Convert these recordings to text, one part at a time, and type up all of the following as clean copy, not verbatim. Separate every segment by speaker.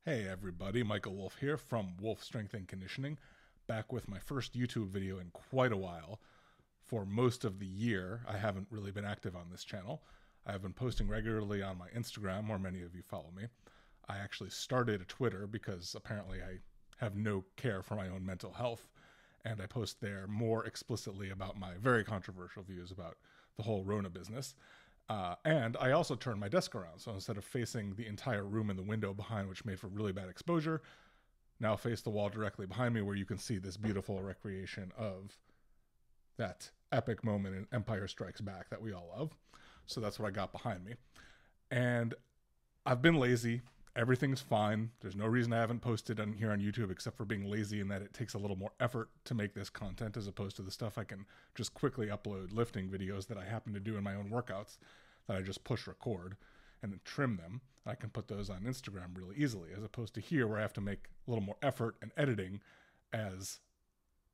Speaker 1: Hey everybody, Michael Wolf here from Wolf Strength and Conditioning, back with my first YouTube video in quite a while. For most of the year, I haven't really been active on this channel. I have been posting regularly on my Instagram, where many of you follow me. I actually started a Twitter because apparently I have no care for my own mental health, and I post there more explicitly about my very controversial views about the whole Rona business. And I also turned my desk around, so instead of facing the entire room and the window behind, which made for really bad exposure, now face the wall directly behind me where you can see this beautiful recreation of that epic moment in Empire Strikes Back that we all love. So that's what I got behind me. And I've been lazy. Everything's fine. There's no reason I haven't posted on here on YouTube except for being lazy, and that it takes a little more effort to make this content as opposed to the stuff I can just quickly upload lifting videos that I happen to do in my own workouts that I just push record and then trim them. I can put those on Instagram really easily, as opposed to here where I have to make a little more effort and editing, as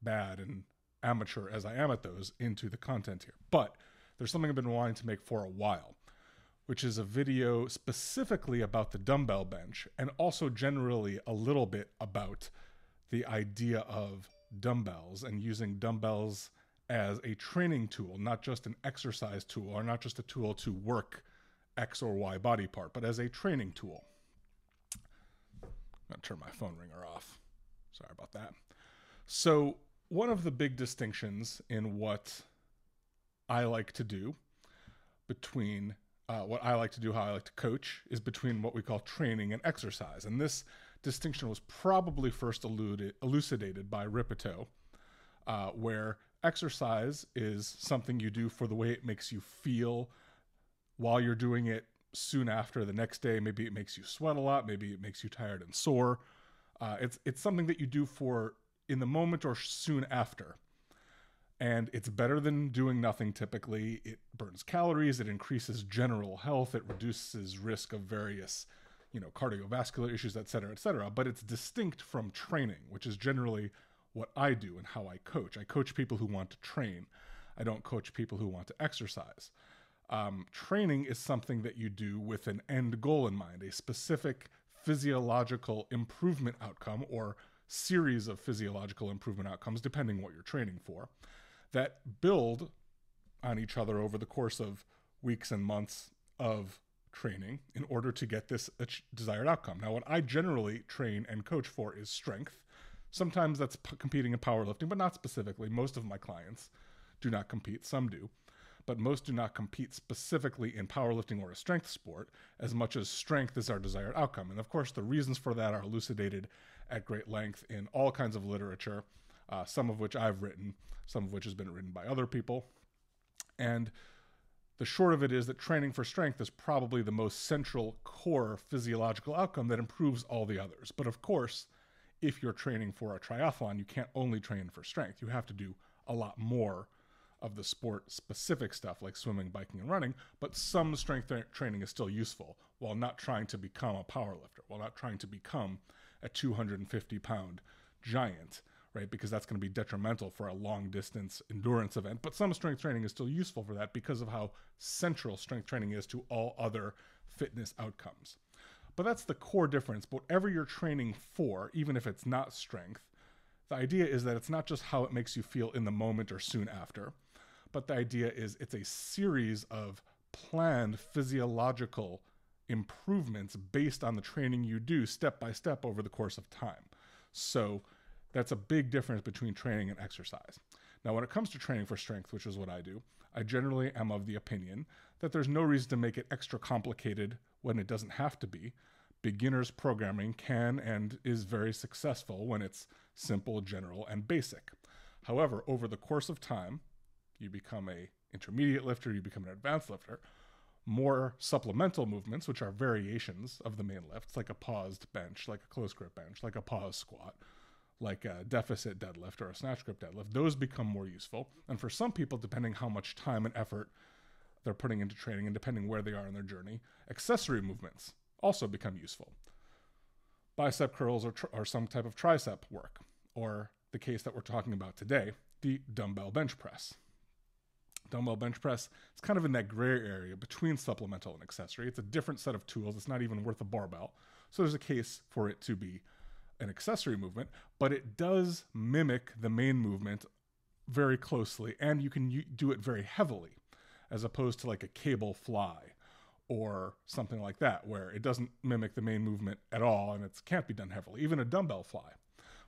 Speaker 1: bad and amateur as I am at those, into the content here. But there's something I've been wanting to make for a while, which is a video specifically about the dumbbell bench, and also generally a little bit about the idea of dumbbells and using dumbbells as a training tool, not just an exercise tool, or not just a tool to work X or Y body part, but as a training tool. I'm gonna turn my phone ringer off. Sorry about that. So one of the big distinctions in what I like to do between how I like to coach, is between what we call training and exercise. And this distinction was probably first elucidated by Ripito, where exercise is something you do for the way it makes you feel while you're doing it. Soon after, the next day, maybe it makes you sweat a lot, maybe it makes you tired and sore. It's something that you do for in the moment or soon after. And it's better than doing nothing typically. It burns calories, it increases general health, it reduces risk of various, cardiovascular issues, et cetera, but it's distinct from training, which is generally what I do and how I coach. I coach people who want to train. I don't coach people who want to exercise. Training is something that you do with an end goal in mind, a specific physiological improvement outcome, or series of physiological improvement outcomes, depending what you're training for, that build on each other over the course of weeks and months of training in order to get this desired outcome. Now, what I generally train and coach for is strength. Sometimes that's competing in powerlifting, but not specifically. Most of my clients do not compete. Some do, but most do not compete specifically in powerlifting or a strength sport, as much as strength is our desired outcome. And of course, the reasons for that are elucidated at great length in all kinds of literature, some of which I've written, some of which has been written by other people. And the short of it is that training for strength is probably the most central core physiological outcome that improves all the others. But of course, if you're training for a triathlon, you can't only train for strength. You have to do a lot more of the sport-specific stuff like swimming, biking, and running, but some strength training is still useful while not trying to become a powerlifter, while not trying to become a 250-pound giant, right? Because that's going to be detrimental for a long-distance endurance event. But some strength training is still useful for that because of how central strength training is to all other fitness outcomes. But that's the core difference. Whatever you're training for, even if it's not strength, the idea is that it's not just how it makes you feel in the moment or soon after, but the idea is it's a series of planned physiological improvements based on the training you do step by step over the course of time. So that's a big difference between training and exercise. Now, when it comes to training for strength, which is what I do, I generally am of the opinion that there's no reason to make it extra complicated when it doesn't have to be. Beginner's programming can and is very successful when it's simple, general, and basic. However, over the course of time, you become an intermediate lifter, you become an advanced lifter, more supplemental movements, which are variations of the main lifts, like a paused bench, like a close grip bench, like a pause squat, like a deficit deadlift or a snatch grip deadlift, those become more useful. And for some people, depending how much time and effort they're putting into training and depending where they are in their journey, accessory movements also become useful. Bicep curls or some type of tricep work, or the case that we're talking about today, the dumbbell bench press. Dumbbell bench press is kind of in that gray area between supplemental and accessory. It's a different set of tools. It's not even worth a barbell. So there's a case for it to be an accessory movement, but it does mimic the main movement very closely, and you can do it very heavily, as opposed to like a cable fly or something like that, where it doesn't mimic the main movement at all and it can't be done heavily. Even a dumbbell fly,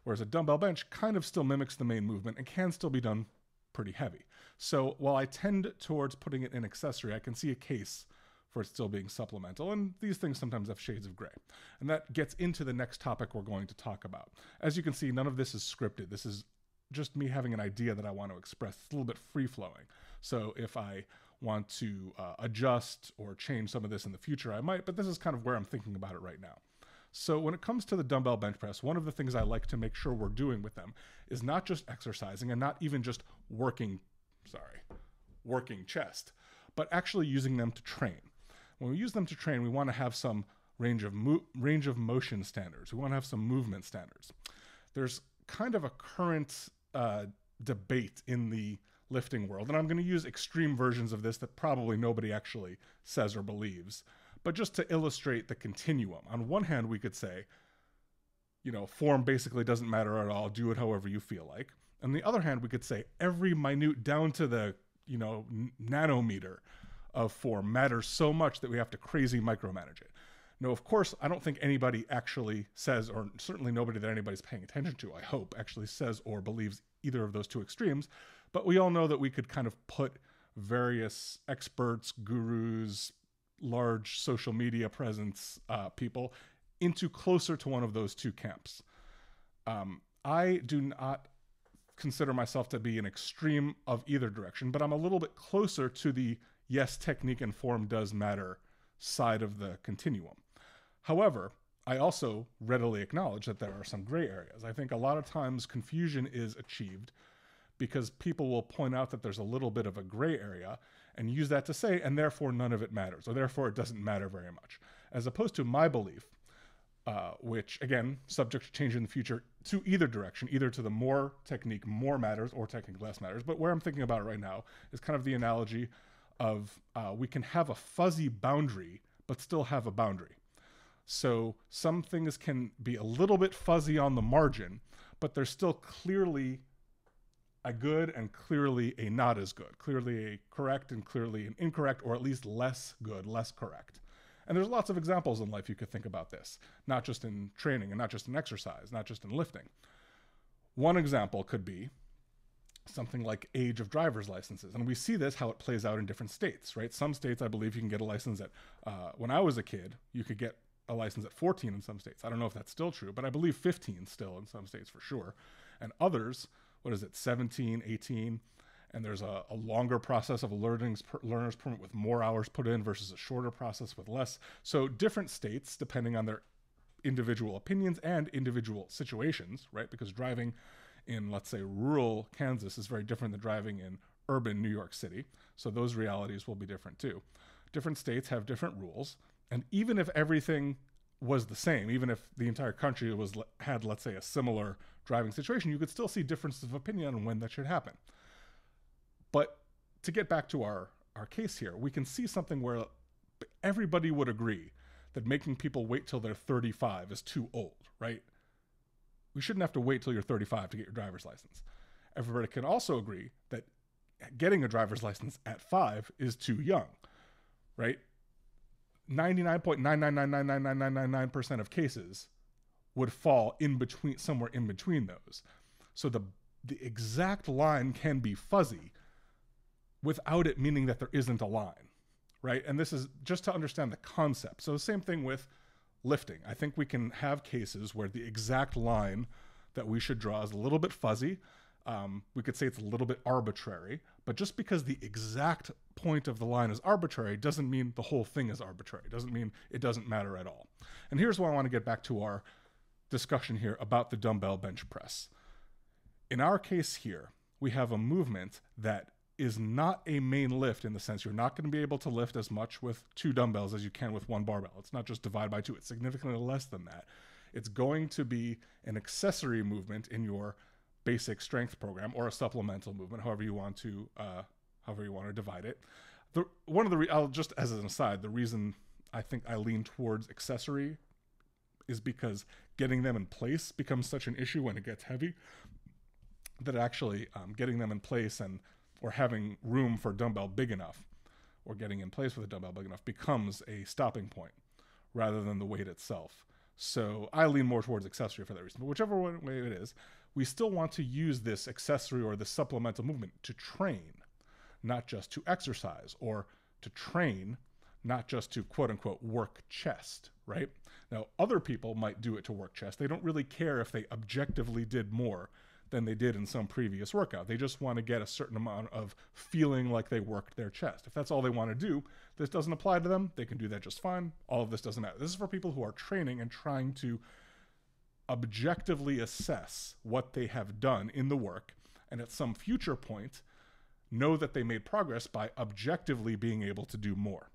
Speaker 1: whereas a dumbbell bench kind of still mimics the main movement and can still be done pretty heavy. So while I tend towards putting it in accessory, I can see a case for it still being supplemental, and these things sometimes have shades of gray. And that gets into the next topic we're going to talk about. As you can see, none of this is scripted. This is just me having an idea that I want to express. It's a little bit free-flowing. So if I want to adjust or change some of this in the future, I might, but this is kind of where I'm thinking about it right now. So when it comes to the dumbbell bench press, one of the things I like to make sure we're doing with them is not just exercising and not even just working chest, but actually using them to train. When we use them to train, we want to have some range of motion standards. We want to have some movement standards. There's kind of a current debate in the lifting world, and I'm going to use extreme versions of this that probably nobody actually says or believes, but just to illustrate the continuum. On one hand, we could say, form basically doesn't matter at all, do it however you feel like. On the other hand, we could say every minute down to the nanometer of form matters so much that we have to crazy micromanage it. No, of course, I don't think anybody actually says, or certainly nobody that anybody's paying attention to, I hope, actually says or believes either of those two extremes. But we all know that we could kind of put various experts, gurus, large social media presence people into closer to one of those two camps. I do not consider myself to be an extreme of either direction, but I'm a little bit closer to the yes, technique and form does matter side of the continuum. However, I also readily acknowledge that there are some gray areas. I think a lot of times confusion is achieved because people will point out that there's a little bit of a gray area and use that to say, and therefore none of it matters, or therefore it doesn't matter very much. As opposed to my belief, which again, subject to change in the future to either direction, either to the more technique more matters or technique less matters. But where I'm thinking about it right now is kind of the analogy of we can have a fuzzy boundary, but still have a boundary. So some things can be a little bit fuzzy on the margin, but they're still clearly a good and clearly a not as good, clearly a correct and clearly an incorrect, or at least less good, less correct. And there's lots of examples in life you could think about this, not just in training and not just in exercise, not just in lifting. One example could be something like age of driver's licenses. And we see this, how it plays out in different states, right? Some states, I believe you can get a license at, when I was a kid, you could get a license at 14 in some states. I don't know if that's still true, but I believe 15 still in some states for sure. And others, 17, 18, and there's a longer process of a learner's permit with more hours put in versus a shorter process with less. So different states, depending on their individual opinions and individual situations, right? Because driving in, let's say, rural Kansas is very different than driving in urban New York City. So those realities will be different too. Different states have different rules. And even if everything was the same, even if the entire country had, let's say, a similar driving situation, you could still see differences of opinion on when that should happen. But to get back to our case here, we can see something where everybody would agree that making people wait till they're 35 is too old, right? We shouldn't have to wait till you're 35 to get your driver's license. Everybody can also agree that getting a driver's license at 5 is too young, right? 99.9999999% of cases would fall in between, somewhere in between those. So the exact line can be fuzzy without it meaning that there isn't a line, right? And this is just to understand the concept. So the same thing with lifting. I think we can have cases where the exact line that we should draw is a little bit fuzzy. We could say it's a little bit arbitrary, but just because the exact point of the line is arbitrary doesn't mean the whole thing is arbitrary. It doesn't mean it doesn't matter at all. And here's why I want to get back to our discussion here about the dumbbell bench press. In our case here, we have a movement that is not a main lift in the sense you're not going to be able to lift as much with 2 dumbbells as you can with 1 barbell. It's not just divide by 2. It's significantly less than that. It's going to be an accessory movement in your basic strength program, or a supplemental movement, however you want to divide it. I'll just as an aside, the reason I think I lean towards accessory is because getting them in place becomes such an issue when it gets heavy that actually getting them in place or having room for a dumbbell big enough or getting in place with a dumbbell big enough becomes a stopping point rather than the weight itself. So I lean more towards accessory for that reason. But whichever way it is, we still want to use this accessory or this supplemental movement to train, not just to exercise, or to train, not just to quote unquote work chest, right? Now, other people might do it to work chest. They don't really care if they objectively did more than they did in some previous workout. They just want to get a certain amount of feeling like they worked their chest. If that's all they want to do, this doesn't apply to them. They can do that just fine. All of this doesn't matter. This is for people who are training and trying to objectively assess what they have done in the work, and at some future point, know that they made progress by objectively being able to do more.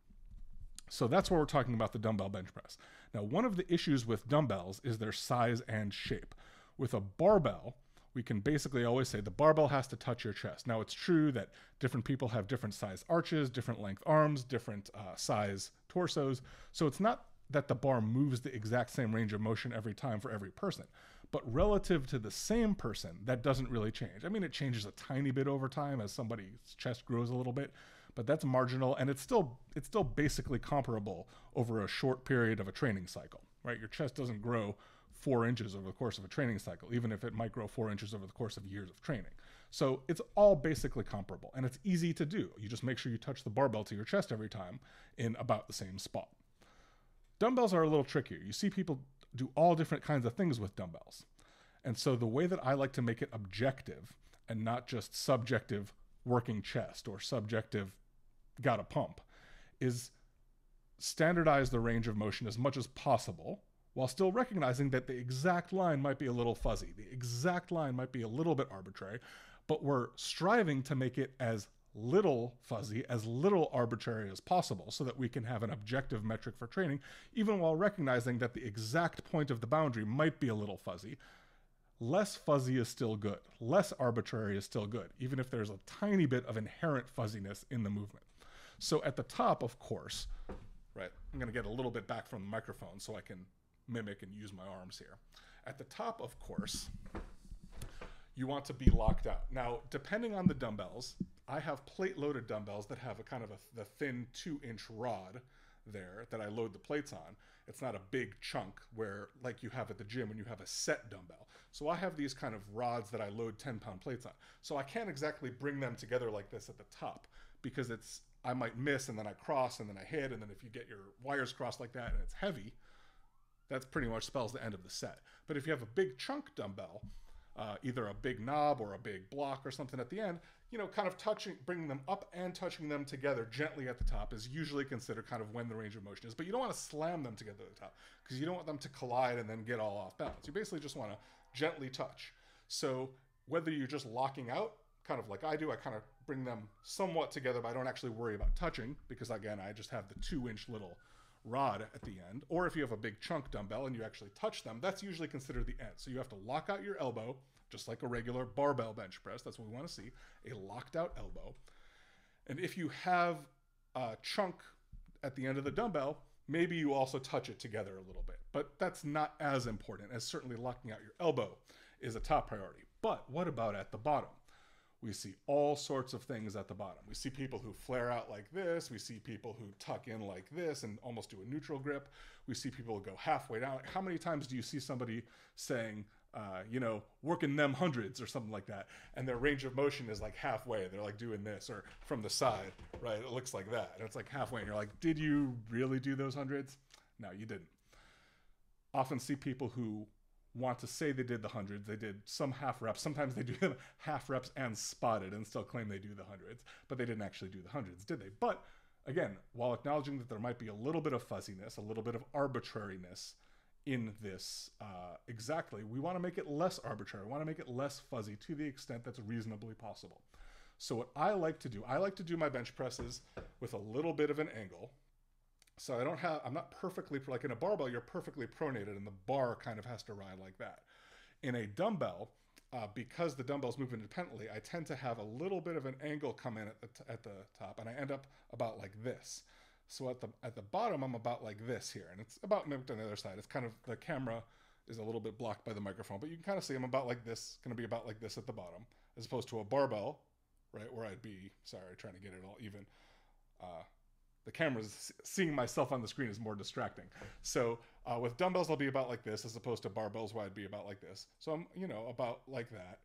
Speaker 1: So that's why we're talking about the dumbbell bench press. Now, one of the issues with dumbbells is their size and shape. With a barbell, we can basically always say the barbell has to touch your chest. Now, it's true that different people have different size arches, different length arms, different size torsos. So it's not that the bar moves the exact same range of motion every time for every person. But relative to the same person, that doesn't really change. I mean, it changes a tiny bit over time as somebody's chest grows a little bit, but that's marginal, and it's still basically comparable over a short period of a training cycle, right? Your chest doesn't grow 4 inches over the course of a training cycle, even if it might grow 4 inches over the course of years of training. So it's all basically comparable, and it's easy to do. You just make sure you touch the barbell to your chest every time in about the same spot. Dumbbells are a little trickier. You see people do all different kinds of things with dumbbells. And so the way that I like to make it objective and not just subjective working chest or subjective gotta pump is standardize the range of motion as much as possible while still recognizing that the exact line might be a little fuzzy. The exact line might be a little bit arbitrary, but we're striving to make it as little fuzzy, as little arbitrary as possible so that we can have an objective metric for training, even while recognizing that the exact point of the boundary might be a little fuzzy. Less fuzzy is still good. Less arbitrary is still good, even if there's a tiny bit of inherent fuzziness in the movement. So at the top, of course, right, I'm going to get a little bit back from the microphone so I can mimic and use my arms here. At the top, of course, you want to be locked out. Now, depending on the dumbbells, I have plate-loaded dumbbells that have a kind of the thin 2-inch rod there that I load the plates on. It's not a big chunk where, like you have at the gym when you have a set dumbbell. So I have these kind of rods that I load 10-pound plates on. So I can't exactly bring them together like this at the top because I might miss and then I cross and then I hit, and then if you get your wires crossed like that and it's heavy, that pretty much spells the end of the set. But if you have a big chunk dumbbell, either a big knob or a big block or something at the end, kind of bringing them up and touching them together gently at the top is usually considered kind of when the range of motion is. But you don't want to slam them together at the top because you don't want them to collide and then get all off balance. You basically just want to gently touch. So whether you're just locking out, kind of like I do, I kind of bring them somewhat together, but I don't actually worry about touching because, again, I just have the 2-inch little rod at the end. Or if you have a big chunk dumbbell and you actually touch them, that's usually considered the end. So you have to lock out your elbow, just like a regular barbell bench press. That's what we want to see, a locked out elbow. And if you have a chunk at the end of the dumbbell, maybe you also touch it together a little bit. But that's not as important, as certainly locking out your elbow is a top priority. But what about at the bottom? We see all sorts of things at the bottom. We see people who flare out like this. We see people who tuck in like this and almost do a neutral grip. We see people go halfway down. How many times do you see somebody saying, working them hundreds or something like that, and their range of motion is like halfway? They're like doing this, or from the side, right? It looks like that, and it's like halfway, and you're like, did you really do those hundreds? No, you didn't. Often see people who want to say they did the hundreds. They did some half reps. Sometimes they do them half reps and spotted and still claim they do the hundreds, but they didn't actually do the hundreds, did they? But again, while acknowledging that there might be a little bit of fuzziness, a little bit of arbitrariness in this, we want to make it less arbitrary. We want to make it less fuzzy to the extent that's reasonably possible. So what I like to do my bench presses with a little bit of an angle. So I'm not perfectly, like in a barbell, you're perfectly pronated and the bar kind of has to ride like that. In a dumbbell, because the dumbbells move independently, I tend to have a little bit of an angle come in at the top, and I end up about like this. So at the bottom, I'm about like this here, and it's about mimicked on the other side. It's kind of, the camera is a little bit blocked by the microphone, but you can kind of see I'm about like this, going to be about like this at the bottom, as opposed to a barbell, right, where I'd be, sorry, trying to get it all even. The camera's seeing myself on the screen is more distracting. So with dumbbells, I'll be about like this, as opposed to barbells where I'd be about like this. So I'm, you know, about like that,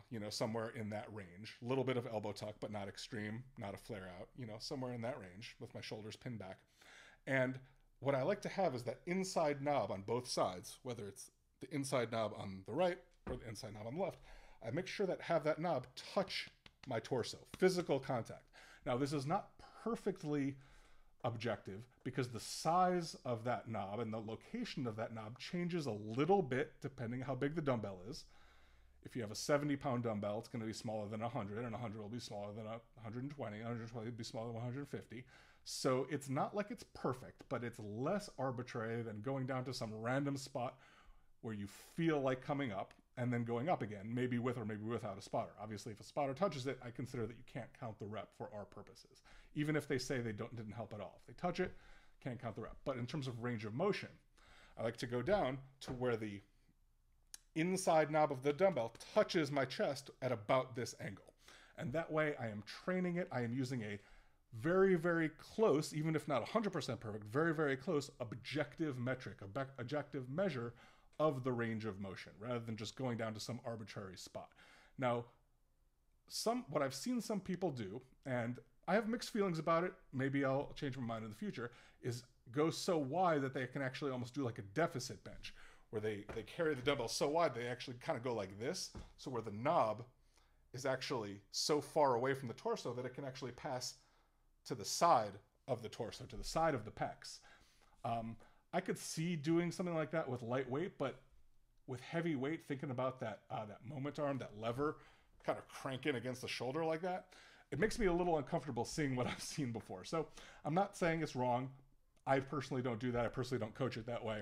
Speaker 1: you know, somewhere in that range. A little bit of elbow tuck, but not extreme, not a flare out, you know, somewhere in that range with my shoulders pinned back. And what I like to have is that inside knob on both sides, whether it's the inside knob on the right or the inside knob on the left. I make sure that have that knob touch my torso, physical contact. Now, this is not perfectly objective because the size of that knob and the location of that knob changes a little bit depending how big the dumbbell is. If you have a 70-pound dumbbell, it's going to be smaller than 100, and 100 will be smaller than 120, 120 will be smaller than 150. So it's not like it's perfect, but it's less arbitrary than going down to some random spot where you feel like coming up and then going up again, maybe with or maybe without a spotter. Obviously, if a spotter touches it, I consider that you can't count the rep for our purposes, even if they say they didn't help at all. If they touch it, can't count the rep. But in terms of range of motion, I like to go down to where the inside knob of the dumbbell touches my chest at about this angle. And that way I am training it. I am using a very, very close, even if not 100% perfect, very, very close objective metric, objective measure of the range of motion, rather than just going down to some arbitrary spot. Now, what I've seen some people do, and I have mixed feelings about it, maybe I'll change my mind in the future, is go so wide that they can actually almost do like a deficit bench, where they carry the dumbbell so wide they actually kind of go like this, so where the knob is actually so far away from the torso that it can actually pass to the side of the torso, to the side of the pecs. I could see doing something like that with light weight, but with heavy weight, thinking about that moment arm, that lever, kind of cranking against the shoulder like that, it makes me a little uncomfortable seeing what I've seen before. So I'm not saying it's wrong. I personally don't do that. I personally don't coach it that way.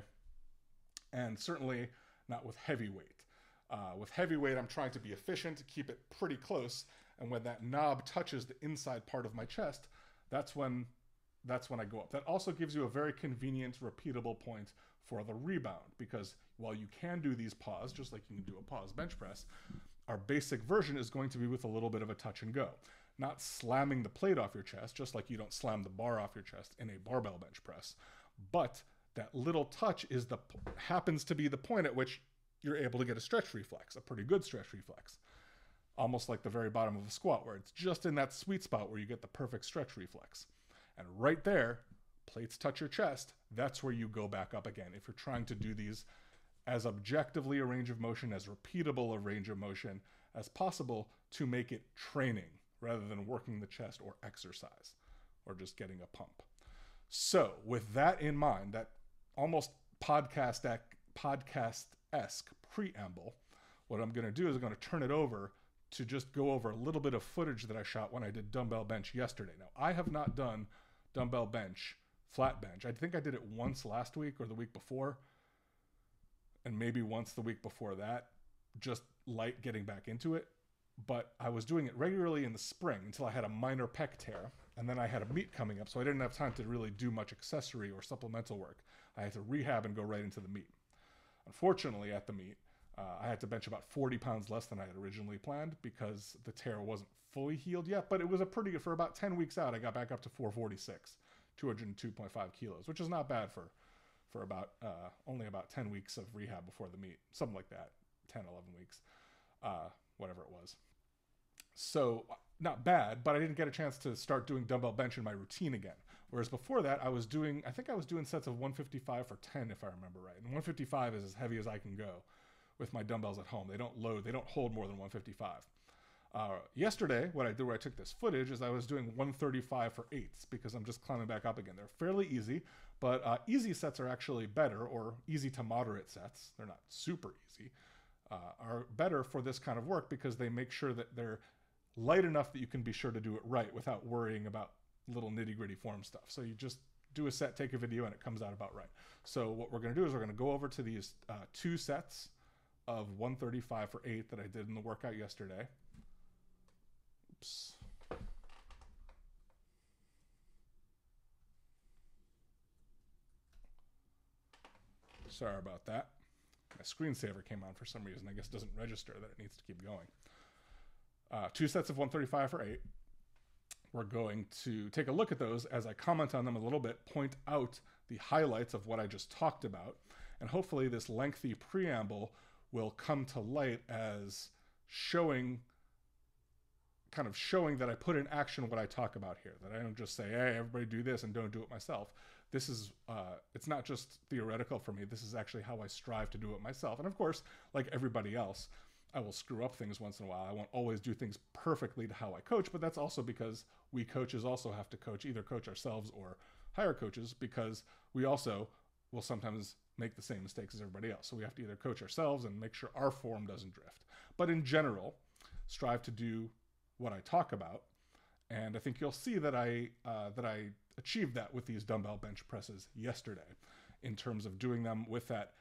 Speaker 1: And certainly not with heavy weight. With heavy weight, I'm trying to be efficient, to keep it pretty close. And when that knob touches the inside part of my chest, that's when I go up. That also gives you a very convenient, repeatable point for the rebound, because while you can do these pause, just like you can do a pause bench press, our basic version is going to be with a little bit of a touch and go. Not slamming the plate off your chest, just like you don't slam the bar off your chest in a barbell bench press. But that little touch happens to be the point at which you're able to get a stretch reflex, a pretty good stretch reflex. Almost like the very bottom of a squat, where it's just in that sweet spot where you get the perfect stretch reflex. And right there, plates touch your chest, that's where you go back up again. If you're trying to do these as objectively a range of motion, as repeatable a range of motion as possible, to make it training rather than working the chest or exercise or just getting a pump. So with that in mind, that almost podcast-esque preamble, what I'm going to do is I'm going to turn it over to just go over a little bit of footage that I shot when I did dumbbell bench yesterday. Now, I have not done dumbbell bench, flat bench. I think I did it once last week or the week before, and maybe once the week before that, just light getting back into it. But I was doing it regularly in the spring until I had a minor pec tear, and then I had a meet coming up, so I didn't have time to really do much accessory or supplemental work. I had to rehab and go right into the meet. Unfortunately, at the meet, I had to bench about 40 pounds less than I had originally planned because the tear wasn't fully healed yet, but it was for about 10 weeks out, I got back up to 446, 202.5 kilos, which is not bad for about only about 10 weeks of rehab before the meet, something like that, 10, 11 weeks, whatever it was. So not bad, but I didn't get a chance to start doing dumbbell bench in my routine again. Whereas before that, I think I was doing sets of 155 for 10, if I remember right. And 155 is as heavy as I can go with my dumbbells at home. They don't hold more than 155. Yesterday, what I did where I took this footage is I was doing 135 for 8s because I'm just climbing back up again. They're fairly easy, but easy sets are actually better, or easy to moderate sets. They're not super easy. Are better for this kind of work because they make sure that they're light enough that you can be sure to do it right without worrying about little nitty-gritty form stuff. So you just do a set, take a video, and it comes out about right. So what we're going to do is we're going to go over to these 2 sets of 135 for 8 that I did in the workout yesterday. Oops. Sorry about that. My screensaver came on for some reason. I guess it doesn't register that it needs to keep going. 2 sets of 135 for 8. We're going to take a look at those as I comment on them a little bit, point out the highlights of what I just talked about, and hopefully this lengthy preamble will come to light as kind of showing that I put in action what I talk about here, that I don't just say, hey, everybody do this and don't do it myself. This is, it's not just theoretical for me. This is actually how I strive to do it myself. And of course, like everybody else, I will screw up things once in a while. I won't always do things perfectly to how I coach, but that's also because we coaches also have to either coach ourselves or hire coaches, because we also will sometimes make the same mistakes as everybody else. So we have to either coach ourselves and make sure our form doesn't drift. But in general, strive to do what I talk about. And I think you'll see that I achieved that with these dumbbell bench presses yesterday, in terms of doing them with that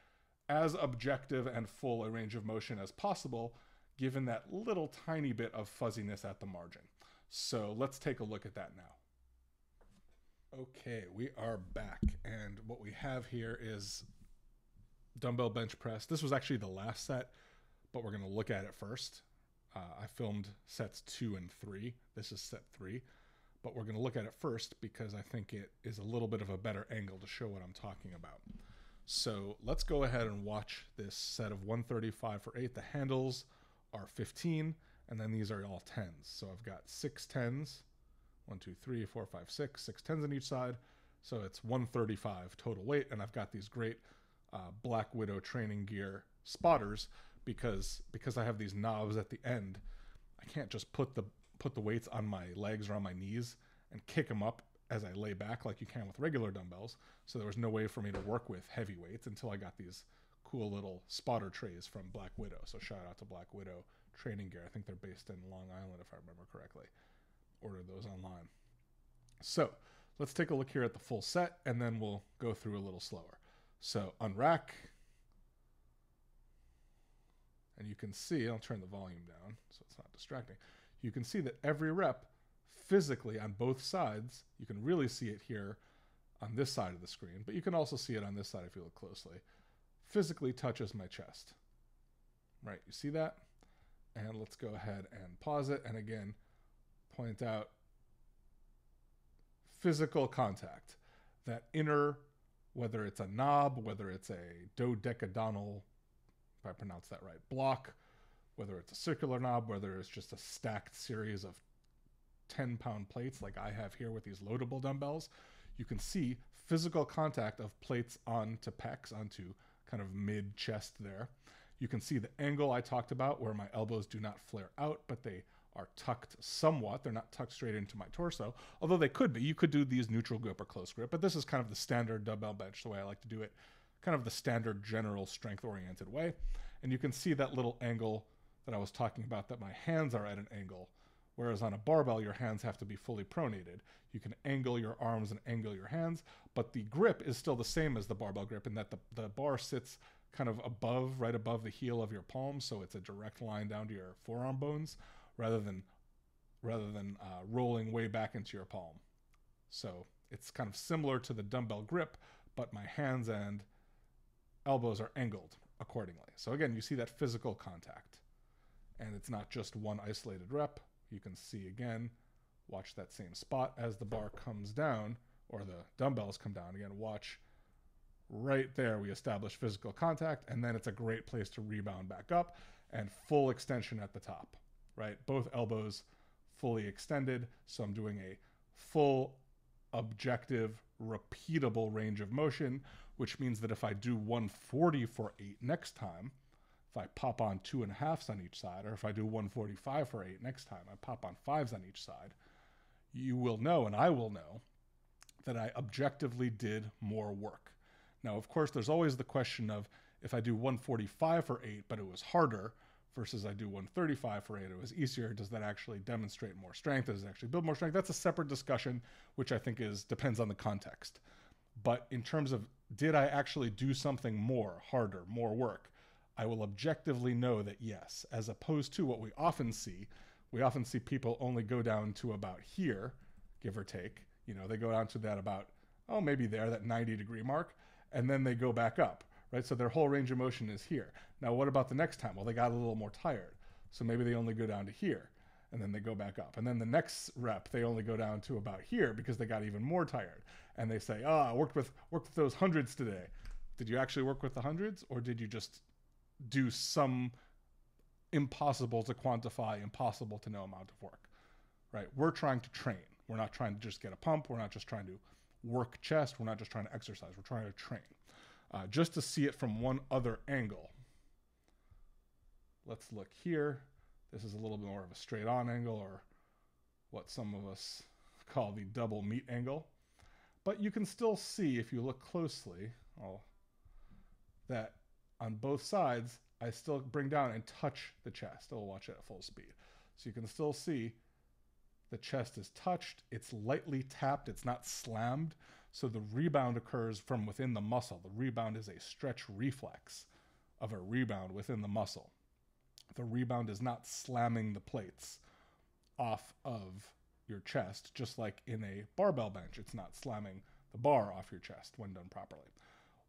Speaker 1: as objective and full a range of motion as possible, given that little tiny bit of fuzziness at the margin. So let's take a look at that now. Okay, we are back, and what we have here is dumbbell bench press. This was actually the last set, but we're going to look at it first. I filmed sets 2 and 3. This is set 3, but we're going to look at it first because I think it is a little bit of a better angle to show what I'm talking about. So let's go ahead and watch this set of 135 for 8. The handles are 15, and then these are all 10s. So I've got 6 10s, 1, 2, 3, 4, 5, 6 10s on each side. So it's 135 total weight, and I've got these great Black Widow training gear spotters because I have these knobs at the end. I can't just put the weights on my legs or on my knees and kick them up as I lay back like you can with regular dumbbells. So there was no way for me to work with heavy weights until I got these cool little spotter trays from Black Widow. So shout out to Black Widow training gear. I think they're based in Long Island, if I remember correctly. Ordered those online. So let's take a look here at the full set, and then we'll go through a little slower. So unrack, and you can see, I'll turn the volume down so it's not distracting. You can see that every rep physically on both sides, you can really see it here on this side of the screen, but you can also see it on this side if you look closely, physically touches my chest. Right, you see that? And let's go ahead and pause it, and again, point out physical contact. That inner, whether it's a knob, whether it's a dodecadonal, if I pronounce that right, block, whether it's a circular knob, whether it's just a stacked series of 10-pound plates like I have here with these loadable dumbbells, you can see physical contact of plates onto pecs, onto kind of mid-chest there. You can see the angle I talked about where my elbows do not flare out, but they are tucked somewhat. They're not tucked straight into my torso, although they could be. You could do these neutral grip or close grip, but this is kind of the standard dumbbell bench, the way I like to do it, kind of the standard general strength-oriented way. And you can see that little angle that I was talking about, that my hands are at an angle, whereas on a barbell, your hands have to be fully pronated. You can angle your arms and angle your hands, but the grip is still the same as the barbell grip in that the bar sits kind of above, right above the heel of your palm, so it's a direct line down to your forearm bones, rather than rolling way back into your palm. So it's kind of similar to the dumbbell grip, but my hands and elbows are angled accordingly. So again, you see that physical contact, and it's not just one isolated rep. You can see again, watch that same spot as the bar comes down, or the dumbbells come down. Again, watch right there, we establish physical contact, and then it's a great place to rebound back up, and full extension at the top, right? Both elbows fully extended, so I'm doing a full, objective, repeatable range of motion, which means that if I do 140 for 8 next time, if I pop on 2.5s on each side, or if I do 145 for 8 next time, I pop on 5s on each side, you will know, and I will know, that I objectively did more work. Now, of course, there's always the question of, if I do 145 for 8, but it was harder, versus I do 135 for 8, it was easier, does that actually demonstrate more strength? Does it actually build more strength? That's a separate discussion, which I think depends on the context. But in terms of, did I actually do something more, harder, more work? I will objectively know that yes, as opposed to what we often see people only go down to about here, give or take. You know, they go down to that about, maybe there, that 90-degree mark, and then they go back up, right? So their whole range of motion is here. Now, what about the next time? Well, they got a little more tired. So maybe they only go down to here, and then they go back up. And then the next rep, they only go down to about here because they got even more tired. And they say, oh, I worked with those hundreds today. Did you actually work with the hundreds, or did you just do some impossible to quantify, impossible to know amount of work, right? We're trying to train. We're not trying to just get a pump. We're not just trying to work chest. We're not just trying to exercise. We're trying to train. Just to see it from one other angle, let's look here. This is a little bit more of a straight on angle, or what some of us call the double meat angle. But you can still see, if you look closely, that on both sides, I still bring down and touch the chest. I'll watch it at full speed. So you can still see the chest is touched. It's lightly tapped. It's not slammed. So the rebound occurs from within the muscle. The rebound is a stretch reflex of a rebound within the muscle. The rebound is not slamming the plates off of your chest, just like in a barbell bench. It's not slamming the bar off your chest when done properly.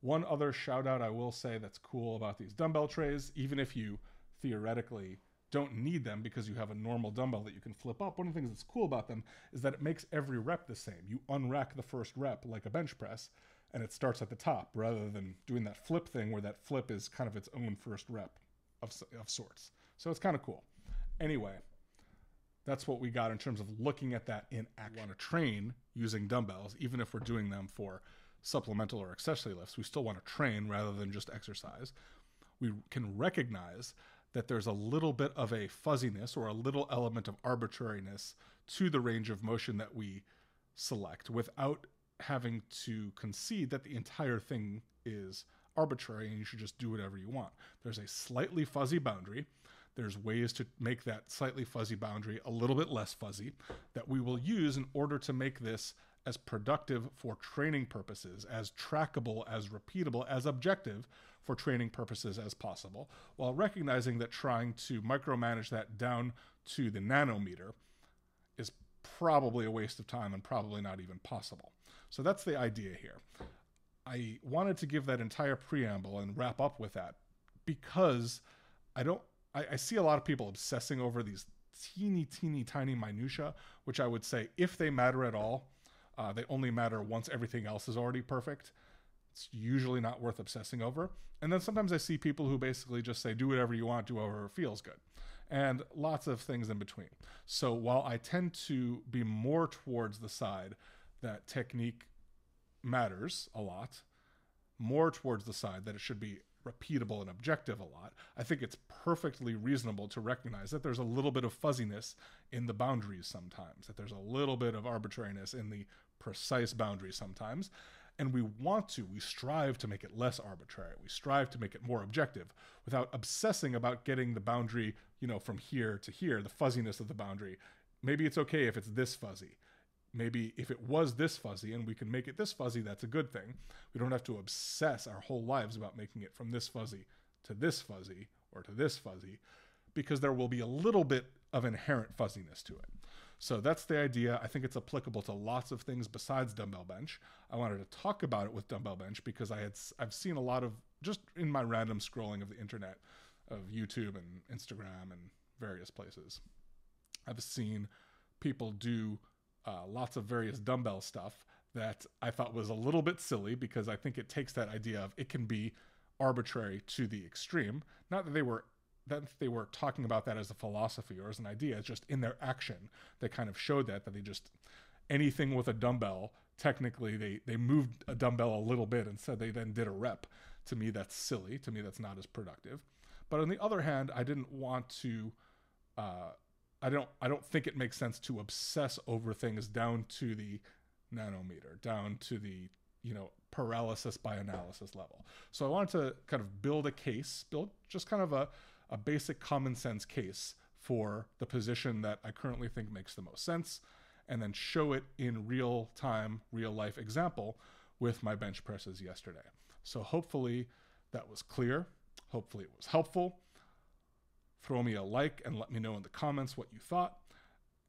Speaker 1: One other shout out I will say that's cool about these dumbbell trays, even if you theoretically don't need them because you have a normal dumbbell that you can flip up, one of the things that's cool about them is that it makes every rep the same. You unrack the first rep like a bench press, and it starts at the top rather than doing that flip thing where that flip is kind of its own first rep of sorts. So it's kind of cool. Anyway, that's what we got in terms of looking at that in action. We want to train using dumbbells, even if we're doing them for supplemental or accessory lifts. We still want to train rather than just exercise. We can recognize that there's a little bit of a fuzziness or a little element of arbitrariness to the range of motion that we select without having to concede that the entire thing is arbitrary and you should just do whatever you want. There's a slightly fuzzy boundary. There's ways to make that slightly fuzzy boundary a little bit less fuzzy that we will use in order to make this as productive for training purposes, as trackable, as repeatable, as objective for training purposes as possible, while recognizing that trying to micromanage that down to the nanometer is probably a waste of time and probably not even possible. So that's the idea here. I wanted to give that entire preamble and wrap up with that because I see a lot of people obsessing over these teeny tiny minutia, which I would say, if they matter at all, they only matter once everything else is already perfect. It's usually not worth obsessing over. And then sometimes I see people who basically just say, do whatever you want, do whatever feels good. And lots of things in between. So while I tend to be more towards the side that technique matters a lot, more towards the side that it should be repeatable and objective a lot, I think it's perfectly reasonable to recognize that there's a little bit of fuzziness in the boundaries sometimes, that there's a little bit of arbitrariness in the precise boundaries sometimes. And we strive to make it less arbitrary. We strive to make it more objective without obsessing about getting the boundary, from here to here, the fuzziness of the boundary. Maybe it's okay if it's this fuzzy. Maybe if it was this fuzzy and we can make it this fuzzy, that's a good thing. We don't have to obsess our whole lives about making it from this fuzzy to this fuzzy or to this fuzzy, because there will be a little bit of inherent fuzziness to it. So that's the idea. I think it's applicable to lots of things besides dumbbell bench. I wanted to talk about it with dumbbell bench because I've seen a lot of, just in my random scrolling of the internet, of YouTube and Instagram and various places, I've seen people do lots of various dumbbell stuff that I thought was a little bit silly, because I think it takes that idea of it can be arbitrary to the extreme. Not that they were talking about that as a philosophy or as an idea. It's just in their action they kind of showed that they just, anything with a dumbbell, technically they moved a dumbbell a little bit and said they then did a rep. To me, that's silly. To me, that's not as productive. But on the other hand, I didn't want to I don't think it makes sense to obsess over things down to the nanometer, down to the, paralysis by analysis level. So I wanted to kind of build just kind of a basic common sense case for the position that I currently think makes the most sense, and then show it in real time, real life example with my bench presses yesterday. So hopefully that was clear. Hopefully it was helpful. Throw me a like and let me know in the comments what you thought,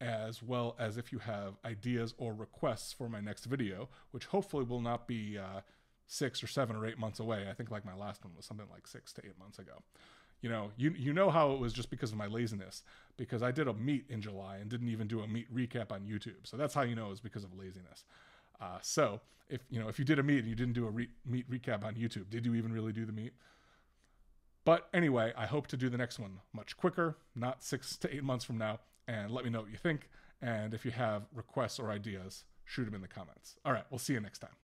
Speaker 1: as well as if you have ideas or requests for my next video, which hopefully will not be 6 or 7 or 8 months away. I think like my last one was something like 6 to 8 months ago. You know, you know how it was just because of my laziness, because I did a meet in July and didn't even do a meet recap on YouTube. So that's how you know it was because of laziness. So if you did a meet and you didn't do a meet recap on YouTube, did you even really do the meet? But anyway, I hope to do the next one much quicker, not 6 to 8 months from now. And let me know what you think. And if you have requests or ideas, shoot them in the comments. All right, we'll see you next time.